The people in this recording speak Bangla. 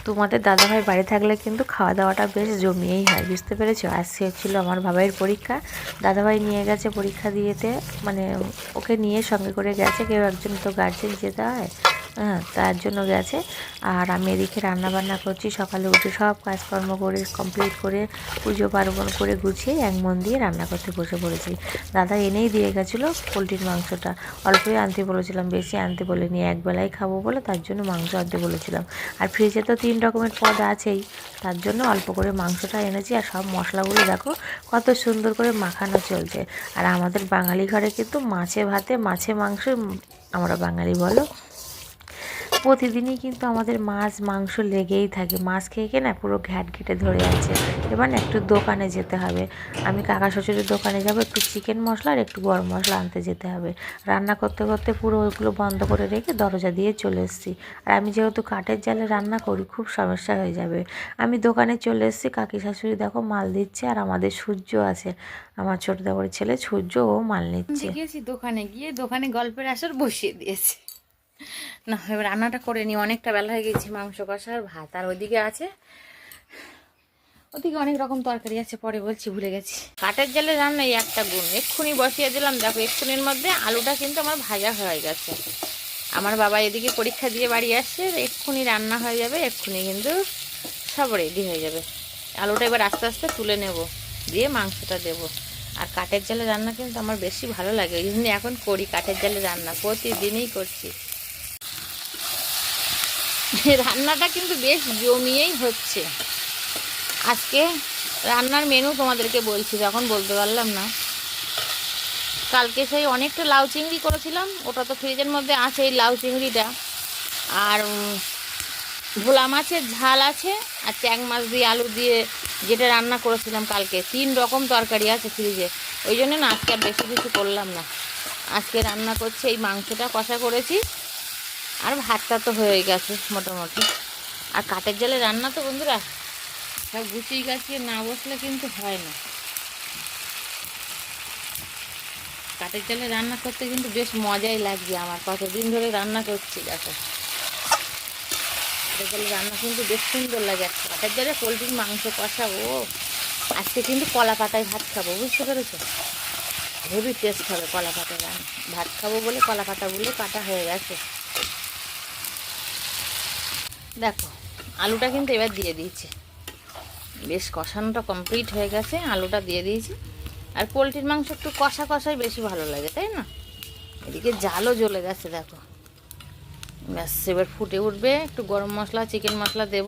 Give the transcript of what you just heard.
তোমাদের দাদাভাই বাড়ি থাকলে কিন্তু খাওয়া দাওয়াটা বেশ জমিয়েই হয়, বুঝতে পেরেছো। আজকে ছিল আমার ভাইয়ের পরীক্ষা, দাদাভাই নিয়ে গেছে পরীক্ষা দিয়েতে, মানে ওকে নিয়ে সঙ্গে করে গেছে, কেউ একজন তো গার্জেন যেতে হয়, হ্যাঁ তার জন্য গেছে। আর আমি এদিকে রান্না বান্না করছি, সকালে উঠে সব কাজকর্ম করে কমপ্লিট করে পুজো পার্বণ করে গুছিয়ে এক মন দিয়ে রান্না করতে বসে পড়েছি। দাদা এনেই দিয়ে গেছিলো পোলট্রির মাংসটা, অল্পই আনতে বলেছিলাম, বেশি আনতে বলিনি, একবেলাই খাবো বলে তার জন্য মাংস আনতে বলেছিলাম। আর ফ্রিজে তো 3 রকমের পদ আছেই, তার জন্য অল্প করে মাংসটা এনেছি। আর সব মশলাগুলো দেখো কত সুন্দর করে মাখানো চলছে। আর আমাদের বাঙালি ঘরে কিন্তু মাছে ভাতে মাছে মাংস, আমরা বাঙালি বলো, প্রতিদিনই কিন্তু আমাদের মাছ মাংস লেগেই থাকে। মাছ খেয়ে খেয়ে না পুরো ঘ্যাট ঘেটে ধরে আছে। এবার না একটু দোকানে যেতে হবে, আমি কাকা শ্বশুরের দোকানে যাব, একটু চিকেন মশলা আর একটু গরম মশলা আনতে যেতে হবে। রান্না করতে করতে পুরো ওইগুলো বন্ধ করে রেখে দরজা দিয়ে চলে এসেছি। আর আমি যেহেতু কাঠের জালে রান্না করি, খুব সমস্যা হয়ে যাবে। আমি দোকানে চলে এসেছি, কাকি শাশুড়ি দেখো মাল দিচ্ছে, আর আমাদের সূর্য আছে, আমার ছোটো দেবরের ছেলে সূর্য, ও মাল নিচ্ছে। গিয়েছি দোকানে, গিয়ে দোকানে গল্পের আসর বসিয়ে দিয়েছে। না এবার রান্নাটা করে নি, অনেকটা বেলা হয়ে গেছে। মাংস কষা আর ভাত, আর ওইদিকে আছে, ওদিকে অনেক রকম তরকারি আছে, পরে বলছি, ভুলে গেছি। কাঠের জালে রান্না এই একটা গুণ, এক্ষুনি বসিয়ে দিলাম, দেখো এক্ষুনির মধ্যে আলুটা কিন্তু আমার ভাজা হয়ে গেছে। আমার বাবা এদিকে পরীক্ষা দিয়ে বাড়ি আসছে, এক্ষুনি রান্না হয়ে যাবে, এক্ষুনি কিন্তু সব রেডি হয়ে যাবে। আলুটা এবার আস্তে আস্তে তুলে নেব, দিয়ে মাংসটা দেব। আর কাঠের জালে রান্না কিন্তু আমার বেশি ভালো লাগে, ওই জন্য এখন করি কাঠের জালে রান্না, প্রতিদিনই করছি। রান্নাটা কিন্তু বেশ জমিয়েই হচ্ছে। আজকে রান্নার মেনু তোমাদেরকে বলছি, যখন বলতে পারলাম না। কালকে সেই অনেকটা লাউ চিংড়ি করেছিলাম, ওটা তো ফ্রিজের মধ্যে আছে, এই লাউ চিংড়িটা। আর ভোলা মাছের ঝাল আছে, আর ট্যাং মাছ দিয়ে আলু দিয়ে যেটা রান্না করেছিলাম কালকে, 3 রকম তরকারি আছে ফ্রিজে। ওই জন্য না আজকে আর বেশি কিছু করলাম না। আজকে রান্না করছি, এই মাংসটা কষা করেছি, আর ভাতটা তো হয়ে গেছে মোটামুটি। আর কাঠের জালে রান্না তো বন্ধুরা, সব গুছিয়ে গাছিয়ে না বসলে কিন্তু হয় না। কাঠের জালে রান্না করতে কিন্তু বেশ মজাই লাগছে আমার, কতদিন ধরে রান্না করছি দেখো। কাঠের জালে রান্না কিন্তু বেশ সুন্দর লাগে। আর কাঠের জালে পোলট্রির মাংস কষা, ও আজকে কিন্তু কলা পাতায় ভাত খাবো, বুঝতে পেরেছো? হেভি টেস্ট হবে কলা পাতায় ভাত খাবো বলে কলা পাতাগুলো কাটা হয়ে গেছে। দেখো আলুটা কিন্তু এবার দিয়ে দিয়েছি, বেশ কষানোটা কমপ্লিট হয়ে গেছে, আলুটা দিয়ে দিয়েছি। আর পোলট্রির মাংস একটু কষা কষাই বেশি ভালো লাগে, তাই না? এদিকে জালও জ্বলে গেছে দেখো, ব্যাস এবার ফুটে উঠবে, একটু গরম মশলা চিকেন মশলা দেব।